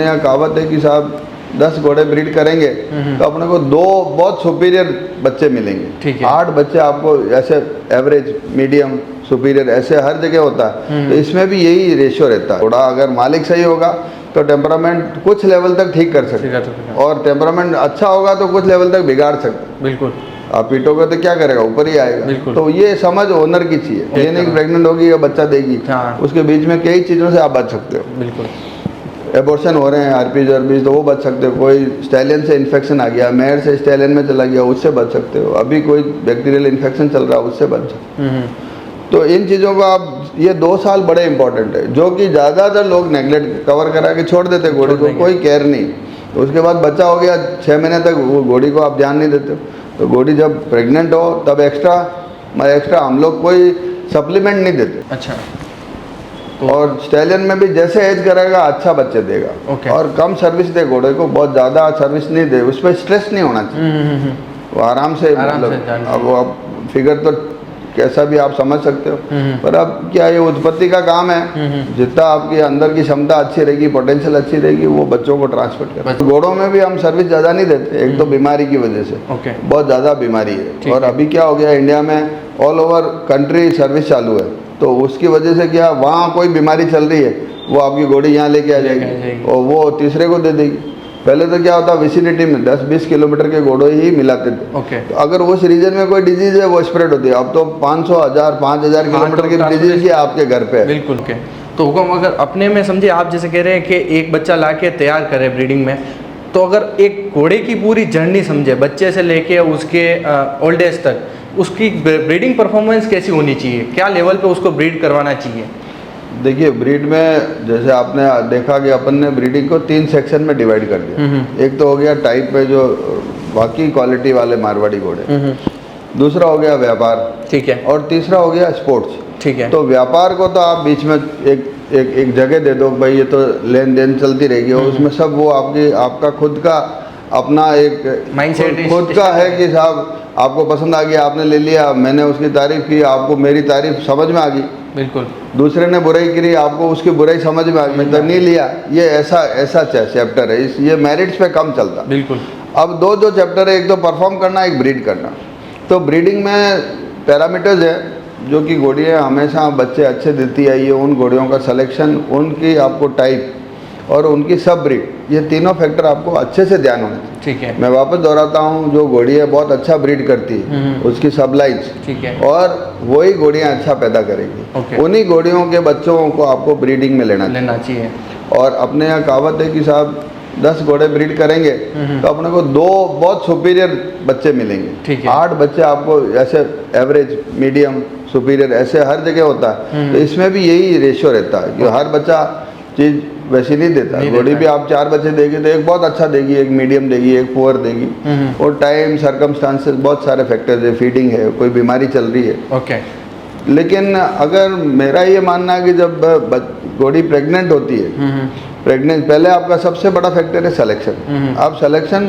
यहाँ कहावत है कि साहब 10 घोड़े ब्रीड करेंगे तो अपने को 2 बहुत सुपीरियर बच्चे मिलेंगे। ठीक है। 8 बच्चे आपको ऐसे एवरेज, मीडियम, सुपीरियर ऐसे हर जगह होता है। तो इसमें भी यही रेशियो रहता है। घोड़ा अगर मालिक सही होगा तो टेम्परामेंट कुछ लेवल तक ठीक कर सकते हैं, और टेम्परामेंट अच्छा होगा तो कुछ लेवल तक बिगाड़ सकते हैं। बिल्कुल। आप पीटोगे तो क्या करेगा, ऊपर ही आएगा। तो ये समझ ओनर की चाहिए। ये नहीं प्रेग्नेंट होगी या बच्चा देगी, उसके बीच में कई चीज़ों से आप बच सकते हो। बिल्कुल। एबॉर्शन हो रहे हैं, आरपीज आरपीज, तो वो बच सकते हो। कोई स्टैलियन से इन्फेक्शन आ गया, मेयर से स्टैलियन में चला गया, उससे बच सकते हो। अभी कोई बैक्टीरियल इन्फेक्शन चल रहा है, उससे बच सकते हो। तो इन चीज़ों को आप, ये 2 साल बड़े इंपॉर्टेंट है, जो कि ज़्यादातर लोग नेगलेक्ट कवर करा के छोड़ देते घोड़ी को, कोई केयर नहीं। तो उसके बाद बच्चा हो गया 6 महीने तक, वो घोड़ी को आप ध्यान नहीं देते हो। तो घोड़ी जब प्रेग्नेंट हो तब एक्स्ट्रा हम लोग कोई सप्लीमेंट नहीं देते। अच्छा। और स्टैलियन में भी जैसे एज करेगा अच्छा बच्चे देगा। और कम सर्विस दे घोड़े को, बहुत ज़्यादा सर्विस नहीं दे, उस पर स्ट्रेस नहीं होना चाहिए। वो आराम से मतलब, अब आप फिगर तो कैसा भी आप समझ सकते हो, पर अब क्या ये उत्पत्ति का काम है। जितना आपकी अंदर की क्षमता अच्छी रहेगी, पोटेंशियल अच्छी रहेगी, वो बच्चों को ट्रांसफर कर। घोड़ों में भी हम सर्विस ज़्यादा नहीं देते, एक तो बीमारी की वजह से, बहुत ज़्यादा बीमारी है। और अभी क्या हो गया, इंडिया में ऑल ओवर कंट्री सर्विस चालू है, तो उसकी वजह से क्या, वहाँ कोई बीमारी चल रही है, वो आपकी घोड़ी यहाँ लेके आ जाएगी और वो तीसरे को दे देगी। पहले तो क्या होता, विसिनिटी में 10-20 किलोमीटर के घोड़े ही मिलाते थे। तो अगर उस रीजन में कोई डिजीज है वो स्प्रेड होती है। अब तो 500, 1000, 5000 किलोमीटर की डिजीज ही आपके घर पे है। बिल्कुल। तो हुक्म, अगर अपने में समझे, आप जैसे कह रहे हैं कि एक बच्चा ला के तैयार करे ब्रीडिंग में, तो अगर एक घोड़े की पूरी जर्नी समझे, बच्चे से लेके उसके ओल्ड एज तक, उसकी ब्रीडिंग परफॉर्मेंस कैसी होनी चाहिए, क्या लेवल पे उसको ब्रीड करवाना चाहिए? देखिए, ब्रीड में जैसे आपने देखा कि अपन ने ब्रीडिंग को 3 सेक्शन में डिवाइड कर दिया। एक तो हो गया टाइप पे, जो बाकी क्वालिटी वाले मारवाड़ी घोड़े। दूसरा हो गया व्यापार, ठीक है, और तीसरा हो गया स्पोर्ट्स, ठीक है। तो व्यापार को तो आप बीच में एक जगह दे दो भाई, ये तो लेन देन चलती रहेगी, और उसमें सब वो आपका खुद का अपना एक माइंडसेट खुद का है कि साहब आपको पसंद आ गया, आपने ले लिया, मैंने उसकी तारीफ की, आपको मेरी तारीफ समझ में आ गई। बिल्कुल। दूसरे ने बुराई करी, आपको उसकी बुराई समझ में आ गई, तो नहीं लिया। ये ऐसा चैप्टर है, ये मेरिट्स पे कम चलता। बिल्कुल। अब 2 जो चैप्टर है, एक तो परफॉर्म करना, एक ब्रीड करना। तो ब्रीडिंग में पैरामीटर्स है, जो कि घोड़ियाँ हमेशा बच्चे अच्छे देती आई है, उन घोड़ियों का सिलेक्शन, उनकी आपको टाइप और उनकी सब ब्रीड, ये तीनों फैक्टर आपको अच्छे से ध्यान होने चाहिए। ठीक है। मैं वापस दोहराता हूँ, जो घोड़ियाँ बहुत अच्छा ब्रीड करती है उसकी सब लाइन्स, ठीक है, और वही घोड़ियाँ अच्छा पैदा करेगी। उन्हीं घोड़ियों के बच्चों को आपको ब्रीडिंग में लेना चाहिए। और अपने यहाँ कहावत है कि साहब 10 घोड़े ब्रीड करेंगे तो अपने को 2 बहुत सुपीरियर बच्चे मिलेंगे। ठीक है। 8 बच्चे आपको ऐसे एवरेज, मीडियम, सुपीरियर ऐसे हर जगह होता है। तो इसमें भी यही रेशियो रहता है कि हर बच्चा चीज़ वैसी नहीं देता। घोड़ी भी आप 4 बच्चे देगी तो एक बहुत अच्छा देगी, एक मीडियम देगी, एक पुअर देगी। और टाइम, सर्कमस्टांसेस, बहुत सारे फैक्टर्स है, फीडिंग है, कोई बीमारी चल रही है। लेकिन अगर मेरा ये मानना है कि जब घोड़ी प्रेग्नेंट होती है, पहले आपका सबसे बड़ा फैक्टर है सिलेक्शन। आप सिलेक्शन,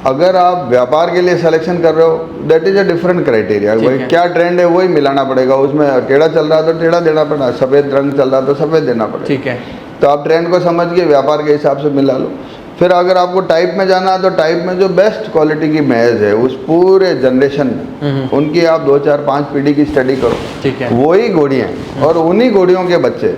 अगर आप व्यापार के लिए सिलेक्शन कर रहे हो, that is a different criteria. भाई क्या ट्रेंड है वही मिलाना पड़ेगा। उसमें टेढ़ा चल रहा तो टेढ़ा देना पड़ेगा, सफ़ेद रंग चल रहा तो सफ़ेद देना पड़ेगा। ठीक है। तो आप ट्रेंड को समझ के व्यापार के हिसाब से मिला लो। फिर अगर आपको टाइप में जाना है तो टाइप में जो बेस्ट क्वालिटी की मैज है उस पूरे जनरेशन में, उनकी आप 2, 4, 5 पीढ़ी की स्टडी करो। ठीक है। वही घोड़ियाँ और उन्हीं घोड़ियों के बच्चे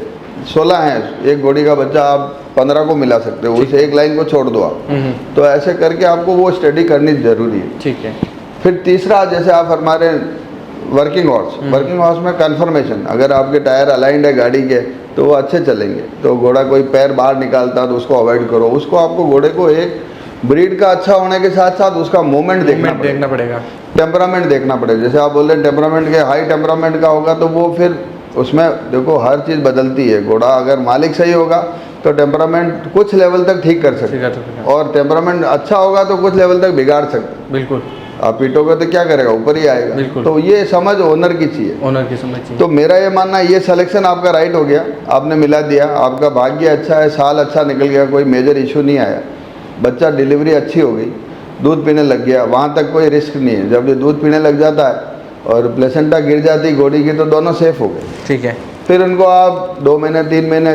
16 हैं। एक घोड़ी का बच्चा आप 15 को मिला सकते हो, उसे एक लाइन को छोड़ दो आप। तो ऐसे करके आपको वो स्टडी करनी जरूरी है। ठीक है। फिर तीसरा, जैसे आप फरमा रहे वर्किंग हॉर्स में कंफर्मेशन, अगर आपके टायर अलाइंड है गाड़ी के तो वो अच्छे चलेंगे। तो घोड़ा कोई पैर बाहर निकालता तो उसको अवॉइड करो। उसको आपको घोड़े को एक ब्रीड का अच्छा होने के साथ साथ उसका मूवमेंट देखना पड़ेगा, टेम्परामेंट देखना पड़ेगा। जैसे आप बोल रहे हैं टेम्परामेंट के, हाई टेम्परामेंट का होगा तो वो फिर उसमें देखो हर चीज़ बदलती है। घोड़ा अगर मालिक सही होगा तो टेम्परामेंट कुछ लेवल तक ठीक कर सकते हैं, और टेम्परामेंट अच्छा होगा तो कुछ लेवल तक बिगाड़ सकते हैं। बिल्कुल। आप पीटोगे तो क्या करेगा, ऊपर ही आएगा। तो ये समझ ओनर की चाहिए, ओनर की समझ चाहिए। तो मेरा ये मानना है, ये सिलेक्शन आपका राइट हो गया, आपने मिला दिया, आपका भाग्य अच्छा है, साल अच्छा निकल गया, कोई मेजर इशू नहीं आया, बच्चा डिलीवरी अच्छी हो गई, दूध पीने लग गया, वहाँ तक कोई रिस्क नहीं है। जब ये दूध पीने लग जाता है और प्लेसेंटा गिर जाती घोड़ी की तो दोनों सेफ हो गए। ठीक है। फिर उनको आप 2 महीने 3 महीने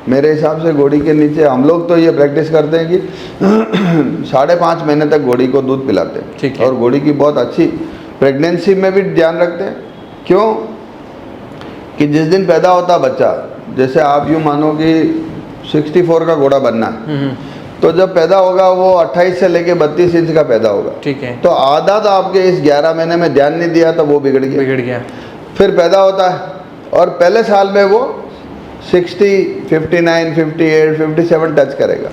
मेरे हिसाब से घोड़ी के नीचे हम लोग तो ये प्रैक्टिस करते हैं कि 5.5 महीने तक घोड़ी को दूध पिलाते हैं। ठीक है। और घोड़ी की बहुत अच्छी प्रेगनेंसी में भी ध्यान रखते हैं। क्यों कि जिस दिन पैदा होता बच्चा, जैसे आप यूँ मानो कि 64 का घोड़ा बनना है, तो जब पैदा होगा वो 28 से लेके 32 इंच का पैदा होगा। ठीक है। तो आधा तो आपके इस 11 महीने में ध्यान नहीं दिया तो वो बिगड़ गया। फिर पैदा होता है और पहले साल में वो 60, 59, 58, 57 टच करेगा।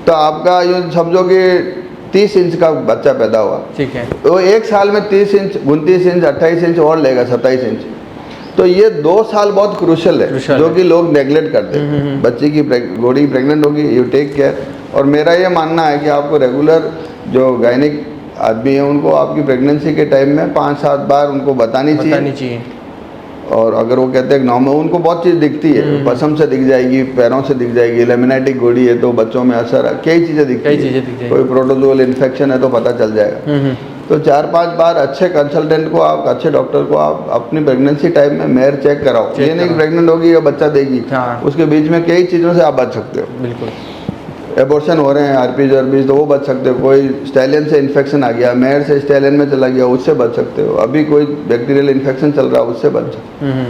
तो आपका यूँ समझो कि 30 इंच का बच्चा पैदा हुआ। ठीक है। वो एक साल में 30 इंच, 29 इंच, 28 इंच और लेगा, 27 इंच। तो ये 2 साल बहुत क्रूशल है, जो कि लोग नेगलेक्ट करते हैं। बच्चे की घोड़ी प्रेग्नेंट होगी, यू टेक केयर। और मेरा ये मानना है कि आपको रेगुलर जो गायनिक आदमी है उनको आपकी प्रेगनेंसी के टाइम में 5-7 बार उनको बतानी चाहिए। और अगर वो कहते हैं नॉर्मल, उनको बहुत चीज़ दिखती है, पसम से दिख जाएगी, पैरों से दिख जाएगी, लेमिनेटिक घोड़ी है तो बच्चों में असर, कई चीज़ें दिखती है। कोई प्रोटोजोअल इन्फेक्शन है तो पता चल जाएगा। तो 4-5 बार अच्छे कंसल्टेंट को आप, अच्छे डॉक्टर को आप अपनी प्रेगनेंसी टाइम में मेयर चेक कराओ। ये नहीं कि प्रेग्नेंट होगी या बच्चा देगी, उसके बीच में कई चीज़ों से आप बच सकते हो। बिल्कुल। एबॉर्शन हो रहे हैं, आरपीज तो वो बच सकते हो। कोई स्टैलियन से इन्फेक्शन आ गया, मेयर से स्टैलियन में चला गया, उससे बच सकते हो। अभी कोई बैक्टीरियल इन्फेक्शन चल रहा है, उससे बच सकते हो।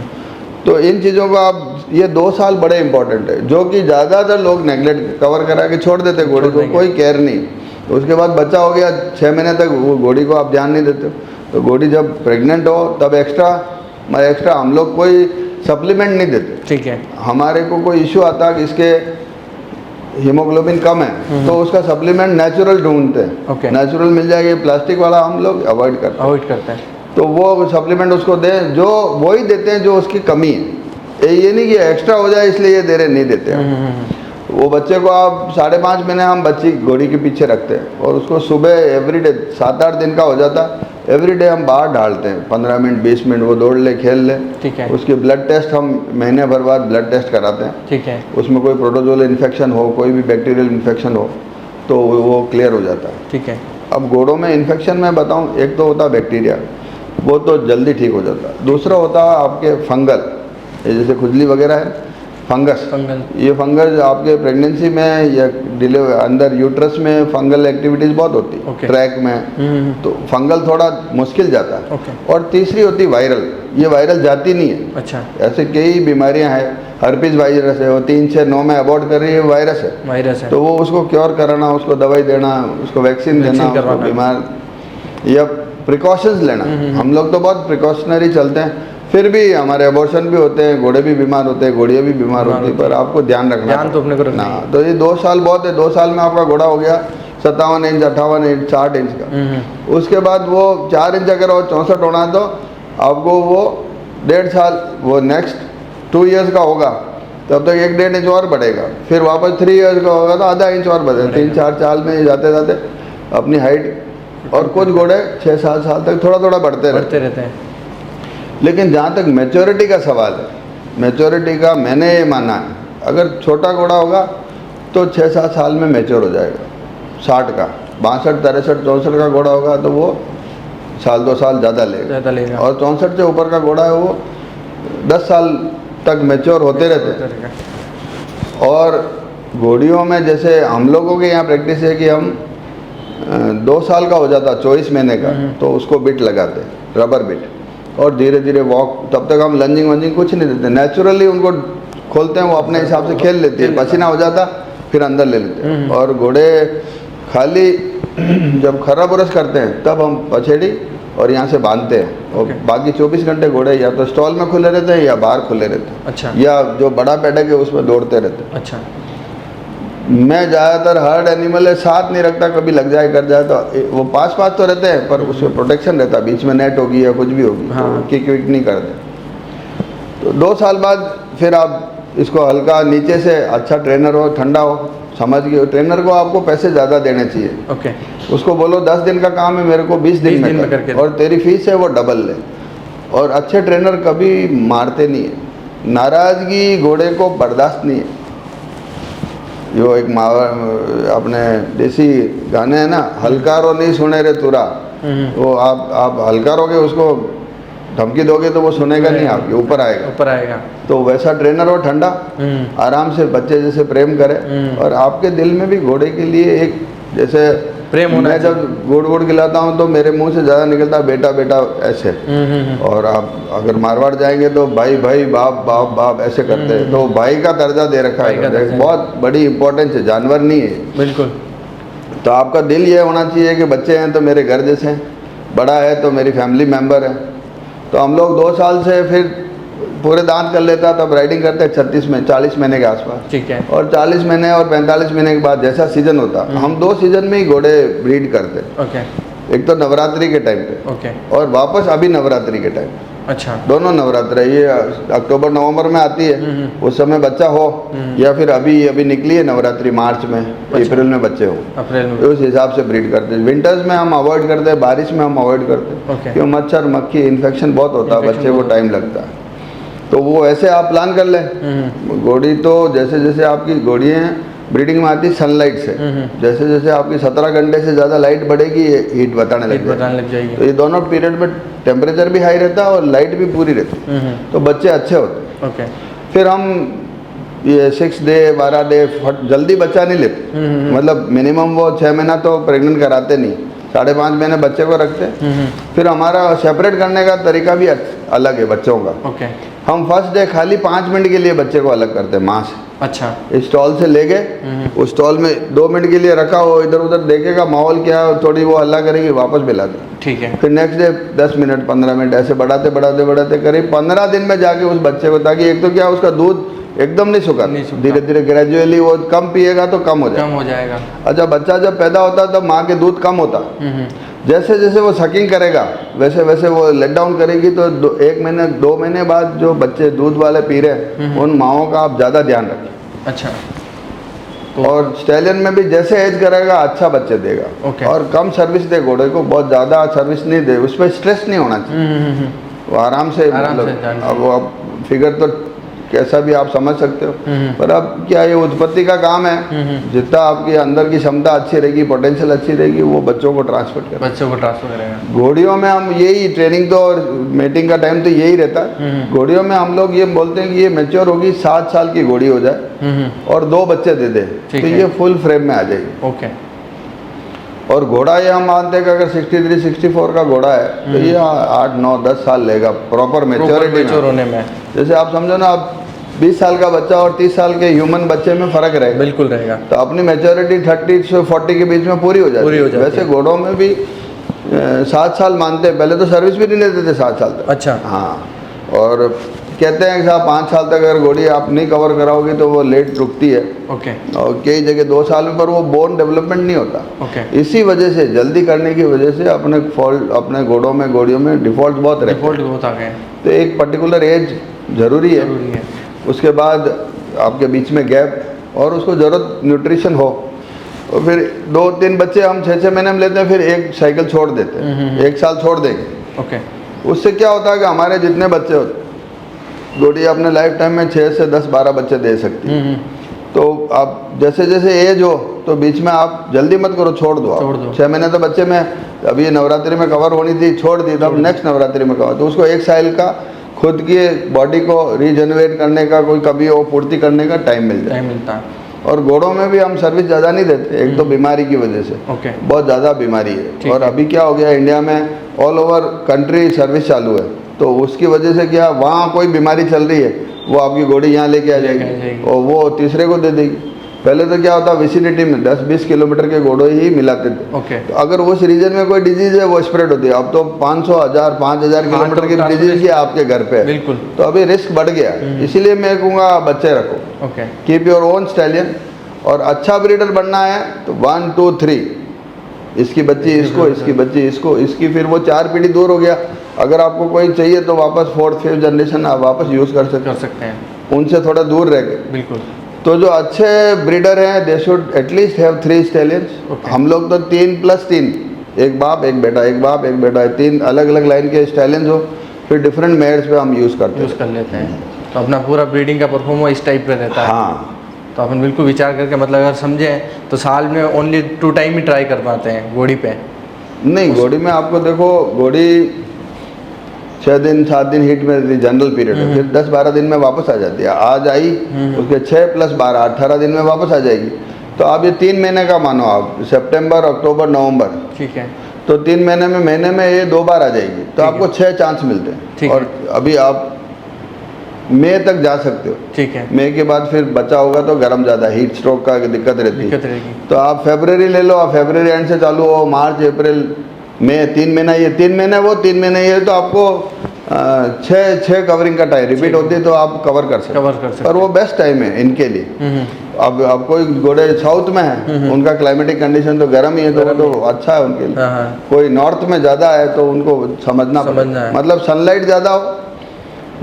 तो इन चीज़ों को आप, ये 2 साल बड़े इंपॉर्टेंट है, जो कि ज़्यादातर लोग नेगलेक्ट कवर करा के छोड़ देते घोड़ी को, कोई केयर नहीं। तो उसके बाद बच्चा हो गया 6 महीने तक, वो घोड़ी को आप ध्यान नहीं देते। तो घोड़ी जब प्रेग्नेंट हो तब एक्स्ट्रा हम लोग कोई सप्लीमेंट नहीं देते। ठीक है। हमारे को कोई इशू आता कि इसके हीमोग्लोबिन कम है तो उसका सप्लीमेंट नेचुरल ढूंढते हैं। नेचुरल मिल जाएगी, प्लास्टिक वाला हम लोग अवॉइड करते हैं। तो वो सप्लीमेंट उसको दें, जो वही देते हैं जो उसकी कमी है। ये नहीं कि एक्स्ट्रा हो जाए इसलिए ये दे रहे, नहीं देते हैं। वो बच्चे को आप 5.5 महीने हम बच्ची घोड़ी के पीछे रखते हैं और उसको सुबह एवरीडे 7-8 दिन का हो जाता, एवरीडे हम बाहर डालते हैं 15 मिनट 20 मिनट, वो दौड़ ले, खेल ले। ठीक है। उसके ब्लड टेस्ट हम महीने भर बाद ब्लड टेस्ट कराते हैं। ठीक है। उसमें कोई प्रोटोजोअल इन्फेक्शन हो, कोई भी बैक्टीरियल इन्फेक्शन हो तो वो क्लियर हो जाता है। ठीक है। अब घोड़ों में इन्फेक्शन में बताऊँ, एक तो होता है बैक्टीरिया, वो तो जल्दी ठीक हो जाता है। दूसरा होता है आपके फंगल, जैसे खुजली वगैरह है, फंगल। ये फंगस आपके प्रेगनेंसी में या डिलीवर अंदर यूट्रस में फंगल एक्टिविटीज़ बहुत होती है। ट्रैक में तो फंगल थोड़ा मुश्किल जाता है। और तीसरी होती है वायरल। ये वायरल जाती नहीं है। अच्छा। ऐसे कई बीमारियां हैं, हर्पीज वायरस है, वो 3-6-9 में अबॉर्ट कर रही है, वायरस है। तो वो उसको क्योर कराना, उसको दवाई देना, उसको वैक्सीन देना, उसको बीमार या प्रिकॉशंस लेना। हम लोग तो बहुत प्रिकॉशनरी चलते हैं, फिर भी हमारे अबॉर्शन भी होते हैं, घोड़े भी बीमार होते हैं, घोड़ियाँ भी बीमार होती है, पर आपको ध्यान रखना, ध्यान तो अपने को रखना। तो ये 2 साल बहुत है। 2 साल में आपका घोड़ा हो गया 57 इंच, 58 इंच, 60 इंच का। उसके बाद वो 4 इंच अगर और 64 होना तो आपको वो 1.5 साल, वो नेक्स्ट 2 ईयर्स का होगा तब तक 1-1.5 इंच और बढ़ेगा। फिर वापस 3 ईयर्स का होगा तो आधा इंच और बढ़ेगा। 3-4 साल में जाते जाते अपनी हाइट, और कुछ घोड़े 6-7 साल तक थोड़ा थोड़ा बढ़ते रहते हैं। लेकिन जहाँ तक मैच्योरिटी का सवाल है, मैच्योरिटी का मैंने ये माना है, अगर छोटा घोड़ा होगा तो 6-7 साल में मैच्योर हो जाएगा। 60 का 62, 63, 64 का घोड़ा होगा तो वो 1-2 साल ज़्यादा लेगा। और 64 से ऊपर का घोड़ा है वो 10 साल तक मैच्योर होते रहते। और घोड़ियों में जैसे हम लोगों के यहाँ प्रैक्टिस है कि हम 2 साल का हो जाता 24 महीने का तो उसको बिट लगाते, रबर बिट, और धीरे धीरे वॉक, तब तक हम लंजिंग वंजिंग कुछ नहीं देते, नेचुरली उनको खोलते हैं, वो अपने हिसाब से खेल लेती है, पसीना हो जाता फिर अंदर ले लेते हैं। और घोड़े खाली जब खरा बुरस करते हैं तब हम पछेड़ी और यहाँ से बांधते हैं, और बाकी 24 घंटे घोड़े या तो स्टॉल में खुले रहते हैं या बाहर खुले रहते हैं। अच्छा। या जो बड़ा पैडक है उसमें दौड़ते रहते हैं। अच्छा। मैं ज़्यादातर हर्ड एनिमल है साथ नहीं रखता, कभी लग जाए कर जाए तो वो पास तो रहते हैं, पर उसमें प्रोटेक्शन रहता है, बीच में नेट होगी या कुछ भी होगी। तो किक विक नहीं करते। तो 2 साल बाद फिर आप इसको हल्का नीचे से, अच्छा ट्रेनर हो, ठंडा हो, समझ गए, ट्रेनर को आपको पैसे ज़्यादा देने चाहिए। उसको बोलो 10 दिन का काम है, मेरे को 20 दिन में करके, और तेरी फीस है वो डबल ले। और अच्छे ट्रेनर कभी मारते नहीं है, नाराज़गी घोड़े को बर्दाश्त नहीं है। जो एक अपने देसी गाने हैं ना, हलकारो नहीं सुने रे तुरा, वो आप हलकारोगे उसको धमकी दोगे तो वो सुनेगा नहीं, आपके ऊपर आएगा। ऊपर आएगा। तो वैसा ट्रेनर हो, ठंडा, आराम से बच्चे जैसे प्रेम करे। और आपके दिल में भी घोड़े के लिए एक जैसे प्रेम होना मैं जब गुड़ खिलाता हूँ तो मेरे मुंह से ज़्यादा निकलता बेटा बेटा ऐसे। और आप अगर मारवाड़ जाएंगे तो भाई भाई बाप बाप बाप ऐसे करते हैं। तो भाई का दर्जा दे रखा है, बहुत बड़ी इंपॉर्टेंस है, जानवर नहीं है। बिल्कुल। तो आपका दिल ये होना चाहिए कि बच्चे हैं तो मेरे घर जैसे हैं, बड़ा है तो मेरी फैमिली मेम्बर है। तो हम लोग 2 साल से फिर पूरे दांत कर लेता, तब राइडिंग करते हैं 40 महीने के आसपास। ठीक है। और 40 महीने और 45 महीने के बाद जैसा सीजन होता, हम 2 सीजन में ही घोड़े ब्रीड करते। ओके। एक तो नवरात्रि के टाइम पे, ओके, और वापस अभी नवरात्रि के टाइम। अच्छा। दोनों नवरात्र है, ये अक्टूबर नवंबर में आती है, उस समय बच्चा हो, या फिर अभी निकली है नवरात्रि मार्च में, अप्रैल में बच्चे हो, अप्रैल में, उस हिसाब से ब्रीड करते हैं। विंटर्स में हम अवॉइड करते हैं, बारिश में हम अवॉइड करते हैं। ओके। क्यों, मच्छर मक्खी इन्फेक्शन बहुत होता है, बच्चे को टाइम लगता है। तो वो ऐसे आप प्लान कर लें। घोड़ी तो जैसे जैसे आपकी घोड़ी हैं ब्रीडिंग में आती सनलाइट से, जैसे जैसे आपकी 17 घंटे से ज़्यादा लाइट बढ़ेगी, ये हीट बताने लग जाएगी। तो ये दोनों पीरियड में टेम्परेचर भी हाई रहता है और लाइट भी पूरी रहती है, तो बच्चे अच्छे होते हैं। ओके। फिर हम ये 6 डे 12 डे जल्दी बच्चा नहीं लेते, मतलब मिनिमम वो 6 महीना तो प्रेग्नेंट कराते नहीं, 5.5 महीने बच्चे को रखते हैं। फिर हमारा सेपरेट करने का तरीका भी अलग है बच्चों का। ओके। हम फर्स्ट डे खाली 5 मिनट के लिए बच्चे को अलग करते हैं माँ से। अच्छा। स्टॉल से ले गए, उस स्टॉल में 2 मिनट के लिए रखा, वो इधर उधर देखेगा माहौल क्या है, थोड़ी वो हल्ला करेगी, वापस मिला दे। ठीक है। फिर नेक्स्ट डे 10 मिनट 15 मिनट ऐसे बढ़ाते बढ़ाते बढ़ाते करीब 15 दिन में जाके उस बच्चे को, ताकि एक तो क्या उसका दूध एकदम नहीं सूखा, धीरे धीरे ग्रेजुअली वो कम पिएगा तो कम हो जाएगा। अच्छा, बच्चा जब पैदा होता है तब माँ के दूध कम होता, जैसे जैसे वो सकिंग करेगा वैसे वैसे वो लेट डाउन करेगी। तो 1 महीने 2 महीने बाद जो बच्चे दूध वाले पी रहे हैं उन माओं का आप ज़्यादा ध्यान रखें। अच्छा। और स्टैलियन में भी जैसे एज करेगा अच्छा बच्चे देगा। ओके। और कम सर्विस दे घोड़े को, बहुत ज़्यादा सर्विस नहीं दे, उस पर स्ट्रेस नहीं होना चाहिए। वो आराम से मतलब अब वो अब फिगर तो कैसा भी आप समझ सकते हो, पर अब क्या ये उत्पत्ति का काम है, जितना आपकी अंदर की क्षमता अच्छी रहेगी, पोटेंशियल अच्छी रहेगी, वो बच्चों को ट्रांसफर करेगा। घोड़ियों में हम यही ट्रेनिंग तो और मीटिंग का टाइम तो यही रहता है। घोड़ियों में हम लोग ये बोलते हैं कि ये मैच्योर होगी, 7 साल की घोड़ी हो जाए और 2 बच्चे दे दे तो ये फुल फ्रेम में आ जाएगी। ओके। और घोड़ा ये हम मानते हैं कि अगर 63-64 का घोड़ा है तो ये 8, 9, 10 साल लेगा प्रॉपर मैच्योरिटी होने में। जैसे आप समझो ना, आप 20 साल का बच्चा और 30 साल के ह्यूमन बच्चे में फ़र्क रहेगा। बिल्कुल रहेगा। तो अपनी मैच्योरिटी 30 से 40 के बीच में पूरी हो जाती है। वैसे घोड़ों में भी 7 साल मानते हैं, पहले तो सर्विस भी नहीं लेते थे 7 साल तक। अच्छा। हाँ, और कहते हैं कि साहब 5 साल तक अगर घोड़ी आप नहीं कवर कराओगे तो वो लेट रुकती है। ओके। और कई जगह 2 साल में, पर वो बोन डेवलपमेंट नहीं होता। ओके। इसी वजह से जल्दी करने की वजह से अपने घोड़ों में घोड़ियों में डिफ़ॉल्ट बहुत आ गए। तो एक पर्टिकुलर एज ज़रूरी है। उसके बाद आपके बीच में गैप, और उसको ज़रूरत न्यूट्रिशन हो। और फिर 2-3 बच्चे हम 6-6 महीने में लेते हैं, फिर एक साइकिल छोड़ देते हैं, 1 साल छोड़ देंगे। ओके। उससे क्या होता है कि हमारे जितने बच्चे होते, घोड़ी अपने लाइफ टाइम में 6 से 10-12 बच्चे दे सकती है। तो आप जैसे जैसे एज हो तो बीच में आप जल्दी मत करो, छोड़ दो। 6 महीने तो बच्चे में, अभी ये नवरात्रि में कवर होनी थी, छोड़ दी, तब नेक्स्ट नवरात्रि में कवर, तो उसको 1 साल का खुद की बॉडी को रीजनरेट करने का, कोई कभी वो पूर्ति करने का टाइम मिलता है। और घोड़ों में भी हम सर्विस ज़्यादा नहीं देते, एक तो बीमारी की वजह से। ओके। बहुत ज़्यादा बीमारी है। और अभी क्या हो गया, इंडिया में ऑल ओवर कंट्री सर्विस चालू है, तो उसकी वजह से क्या, वहाँ कोई बीमारी चल रही है वो आपकी घोड़ी यहाँ लेके आ जाएगी और वो तीसरे को दे देगी। पहले तो क्या होता, विसिनिटी में 10-20 किलोमीटर के घोड़े ही मिलाते थे। ओके। तो अगर उस रीजन में कोई डिजीज है वो स्प्रेड होती है। अब तो 500, 1000, 5000 किलोमीटर की डिजीज ही आपके घर पे है। बिल्कुल। तो अभी रिस्क बढ़ गया, इसीलिए मैं कहूँगा बच्चे रखो। Okay. Keep your own stallion. और अच्छा ब्रीडर बनना है तो 1, 2, 3, इसकी बच्ची इसको, इसकी बच्ची इसको, इसकी, फिर वो 4 पीढ़ी दूर हो गया। अगर आपको कोई चाहिए तो वापस 4th 5th जनरेशन आप वापस यूज़ कर सकते हैं, उनसे थोड़ा दूर रह के। बिल्कुल। तो जो अच्छे ब्रीडर हैं they should at least have 3 stallions. हम लोग तो 3+3, एक बाप एक बेटा, एक बाप एक बेटा है, 3 अलग अलग लाइन के स्टैलियंस हो, फिर डिफरेंट मेयर्स पे हम यूज़ कर लेते हैं। तो अपना पूरा ब्रीडिंग का परफॉर्म इस टाइप पे रहता है। हाँ। तो अपन बिल्कुल विचार करके, मतलब अगर समझें तो साल में ओनली 2 टाइम ही ट्राई कर पाते हैं घोड़ी पे। नहीं, घोड़ी में आपको देखो, घोड़ी 6 दिन 7 दिन हीट में रहती, जनरल पीरियड है, फिर 10-12 दिन में वापस आ जाती है। आज आई उसके 6 + 12 18 दिन में वापस आ जाएगी। तो आप ये 3 महीने का मानो, आप सितंबर, अक्टूबर, नवंबर, ठीक है। तो 3 महीने में ये 2 बार आ जाएगी, तो आपको 6 चांस मिलते हैं। और अभी आप मई तक जा सकते हो। ठीक है। मई के बाद फिर बचा होगा तो गर्म ज़्यादा, हीट स्ट्रोक का दिक्कत रहती है। तो आप फरवरी ले लो, आप फरवरी एंड से चालू हो, मार्च, अप्रैल, मई, 3 महीना ये, 3 महीने वो, 3 महीने ये, तो आपको 6 कवरिंग का टाइम रिपीट होती है, तो आप कवर कर सकते। पर वो बेस्ट टाइम है इनके लिए। अब कोई घोड़े साउथ में है, उनका क्लाइमेटिक कंडीशन तो गर्म ही है, तो वो तो अच्छा है उनके लिए। कोई नॉर्थ में ज़्यादा है तो उनको समझना पड़ेगा, मतलब सनलाइट ज़्यादा हो।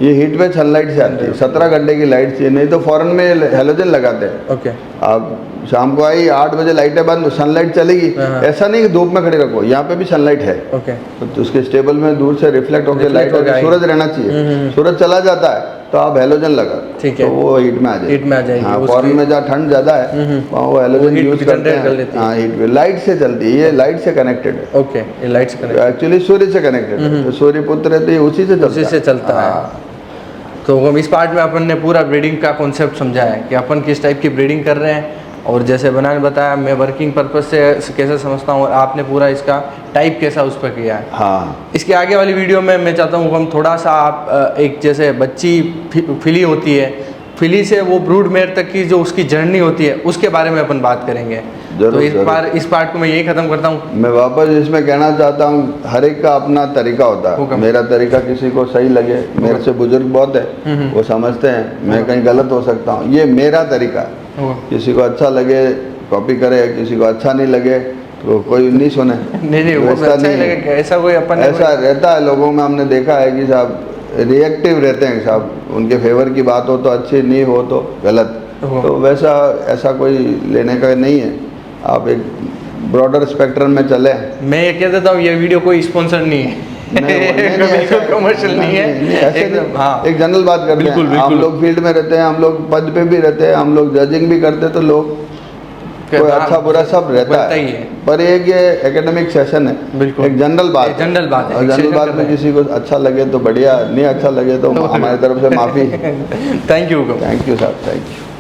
ये हीट में सनलाइट से आती है, 17 घंटे की लाइट चाहिए, नहीं तो फॉरेन में हेलोजन लगाते हैं। ओके। आप शाम को आई 8 बजे लाइटें बंद, सनलाइट चलेगी, ऐसा नहीं कि धूप में खड़ी रखो, यहाँ पे भी सनलाइट है। ओके। तो उसके स्टेबल में दूर से रिफ्लेक्ट होकर लाइट, सूरज रहना चाहिए। सूरज चला जाता है तो आप हेलोजन लगा, तो वो हीट में आ जाएगी। हाँ, फॉरेन में जहाँ ठंड ज़्यादा है वहाँ वो हेलोजन यूज करते हैं। हाँ, हीट में लाइट से चलती है, ये लाइट से कनेक्टेड है। ओके, ये लाइट से कनेक्टेड, एक्चुअली सूर्य से कनेक्टेड है, तो सूर्य पुत्र रहते हैं, उसी से चलता है। तो हम इस पार्ट में अपन ने पूरा ब्रीडिंग का कॉन्सेप्ट समझा है कि अपन किस टाइप की ब्रीडिंग कर रहे हैं, और जैसे बना ने बताया मैं वर्किंग पर्पस से कैसे समझता हूँ, और आपने पूरा इसका टाइप कैसा उस पर किया है। हाँ, इसके आगे वाली वीडियो में मैं चाहता हूँ हम थोड़ा सा आप एक जैसे बच्ची फिली होती है, फिली से वो ब्रूड मेयर तक की जो उसकी जर्नी होती है उसके बारे में अपन बात करेंगे। तो इस पार्ट को मैं यही ख़त्म करता हूँ। मैं वापस इसमें कहना चाहता हूँ, हर एक का अपना तरीका होता है। मेरा तरीका किसी को सही लगे, मेरे से बुजुर्ग बहुत है वो समझते हैं, मैं कहीं गलत हो सकता हूँ, ये मेरा तरीका है। किसी को अच्छा लगे कॉपी करे, किसी को अच्छा नहीं लगे तो कोई नहीं सुने। नहीं, वो अच्छा नहीं लगेगा, ऐसा कोई अपन ऐसा रहता है लोगों में, हमने देखा है कि साहब रिएक्टिव रहते हैं साहब, उनके फेवर की बात हो तो अच्छी, नहीं हो तो गलत। तो वैसा ऐसा कोई लेने का नहीं है, आप एक ब्रॉडर स्पेक्ट्रम में चले। मैं ये कह देता हूँ ये वीडियो कोई स्पॉन्सर नहीं है, बिल्कुल कमर्शियल नहीं है, हाँ एक जनरल बात करते हैं। हम लोग फील्ड में रहते हैं, हम लोग पद पे भी रहते हैं, हम लोग जजिंग भी करते हैं, तो लोग कोई अच्छा बुरा सब रहता है, पर एक ये एकेडमिक सेशन है, एक जनरल बात है। जनरल बात में किसी को अच्छा लगे तो बढ़िया, नहीं अच्छा लगे तो हमारी तरफ से माफ़ी। थैंक यू साहब, थैंक यू।